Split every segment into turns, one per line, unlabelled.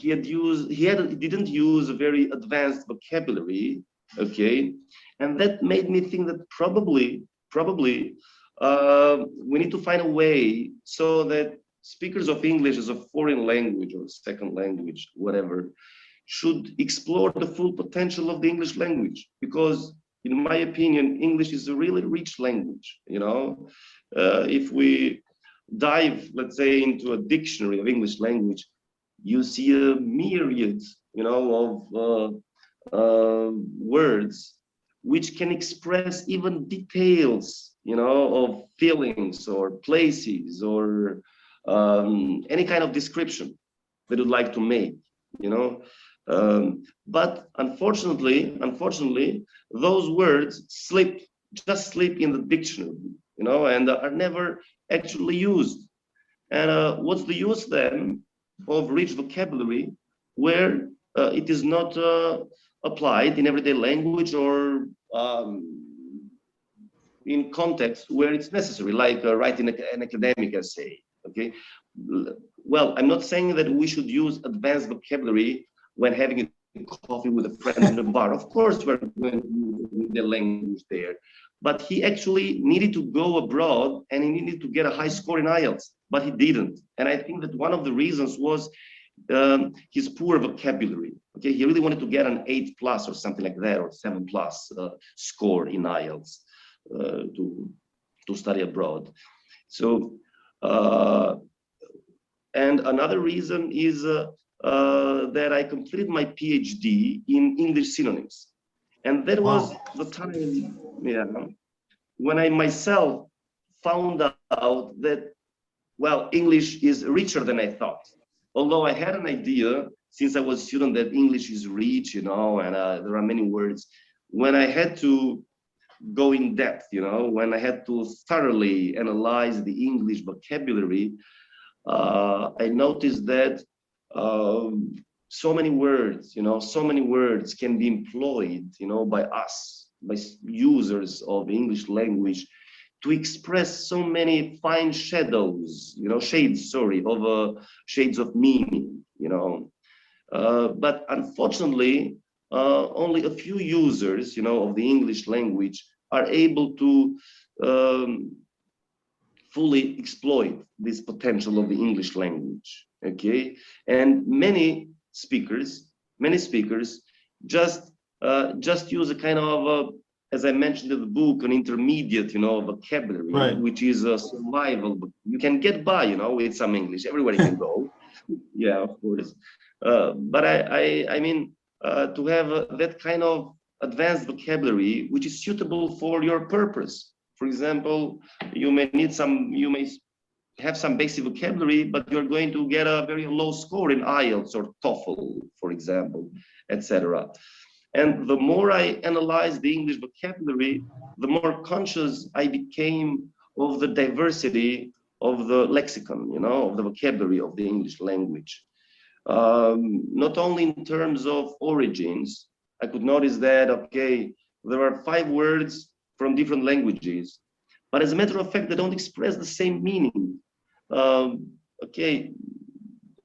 he didn't use a very advanced vocabulary, okay, and that made me think that probably we need to find a way so that speakers of English as a foreign language or second language, whatever, should explore the full potential of the English language, because in my opinion, English is a really rich language. If we dive, let's say, into a dictionary of English language, you see a myriad, of words which can express even details, of feelings or places or any kind of description that you'd like to make, but unfortunately, those words just slip in the dictionary, and are never actually used. And what's the use then of rich vocabulary where it is not applied in everyday language or in context where it's necessary, like writing an academic essay? Okay, well, I'm not saying that we should use advanced vocabulary when having a coffee with a friend in a bar. Of course, we're going to use the language there. But he actually needed to go abroad and he needed to get a high score in IELTS, but he didn't. And I think that one of the reasons was his poor vocabulary. Okay, he really wanted to get an 8+ or something like that, or 7+ score in IELTS to study abroad. So, and another reason is that I completed my PhD in English synonyms. And that was the time, when I myself found out that, well, English is richer than I thought. Although I had an idea since I was a student that English is rich, and there are many words. When I had to go in depth, when I had to thoroughly analyze the English vocabulary, I noticed that so many words can be employed, by us, by users of the English language, to express so many fine shades of meaning, but unfortunately, only a few users, of the English language are able to fully exploit this potential of the English language. Okay, and many speakers just use a kind of as I mentioned in the book, an intermediate, vocabulary, right, which is a survival. You can get by, with some English. Everybody can go. Yeah, of course. But I mean, to have that kind of advanced vocabulary, which is suitable for your purpose. For example, you may have some basic vocabulary, but you're going to get a very low score in IELTS or TOEFL, for example, etc. And the more I analyzed the English vocabulary, the more conscious I became of the diversity of the lexicon, of the vocabulary of the English language. Not only in terms of origins, I could notice that, okay, there are 5 words from different languages, but as a matter of fact, they don't express the same meaning. Okay,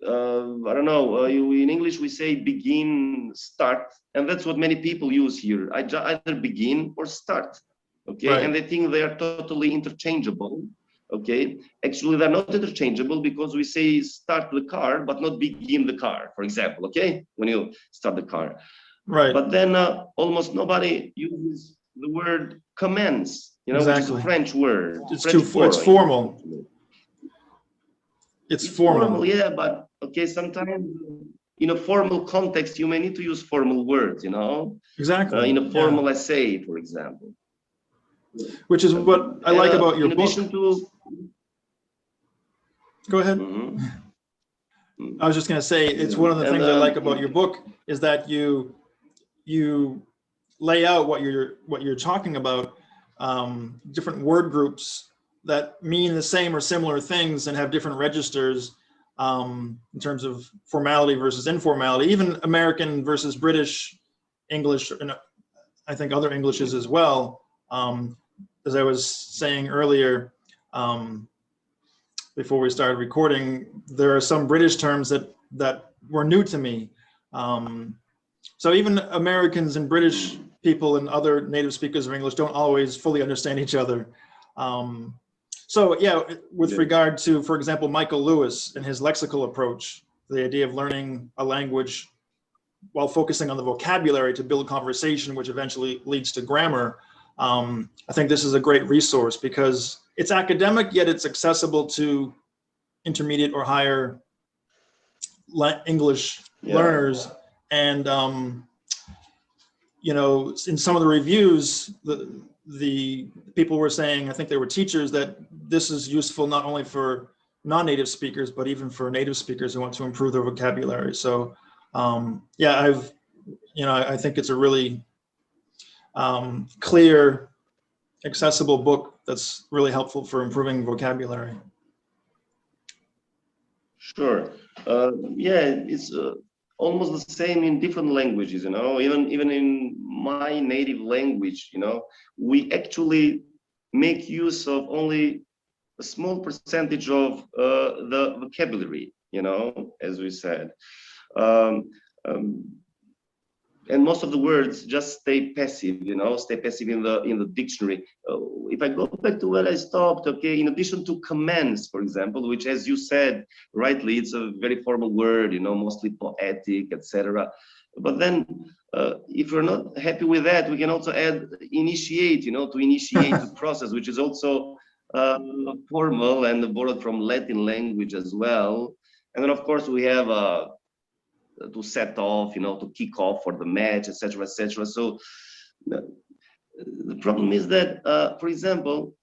I don't know, in English we say begin, start, and that's what many people use here. Either begin or start, okay? Right. And they think they are totally interchangeable, okay? Actually, they're not interchangeable because we say start the car, but not begin the car, for example, okay? When you start the car. Right. But then almost nobody uses the word commence, exactly, which is a French word.
It's formal. It's formal.
Yeah, but okay, sometimes in a formal context, you may need to use formal words,
Exactly.
In a formal essay, for example.
Which is what I like about your book. In addition to... Go ahead. Mm-hmm. I was just going to say, it's one of the things I like about your book is that you lay out what you're talking about, different word groups that mean the same or similar things and have different registers in terms of formality versus informality, even American versus British English, and I think other Englishes as well. As I was saying earlier, before we started recording, there are some British terms that were new to me. So even Americans and British people and other native speakers of English don't always fully understand each other. So yeah, with regard to, for example, Michael Lewis and his lexical approach, the idea of learning a language while focusing on the vocabulary to build conversation, which eventually leads to grammar. I think this is a great resource because it's academic, yet it's accessible to intermediate or higher English learners. And, you know, in some of the reviews, the people were saying, I think they were teachers, that this is useful not only for non-native speakers, but even for native speakers who want to improve their vocabulary. So yeah, I think it's a really clear, accessible book that's really helpful for improving vocabulary.
Sure. Yeah, it's almost the same in different languages, you know, even in my native language, you know, we actually make use of only a small percentage of the vocabulary, you know, as we said. And most of the words just stay passive, you know, stay passive in the dictionary. If I go back to where I stopped, okay, in addition to commands, for example, which, as you said rightly, it's a very formal word, you know, mostly poetic, etc. But then, if we're not happy with that, we can also add initiate, you know, to initiate the process, which is also formal and borrowed from Latin language as well. And then, of course, we have to set off, you know, to kick off for the match, etc., etc. So the problem is that, for example,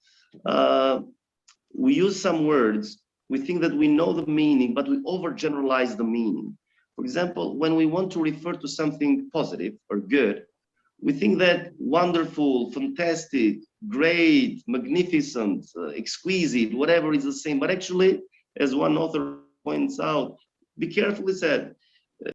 we use some words, we think that we know the meaning, but we overgeneralize the meaning. For example, when we want to refer to something positive or good, we think that wonderful, fantastic, great, magnificent, exquisite, whatever is the same. But actually, as one author points out, be carefully said,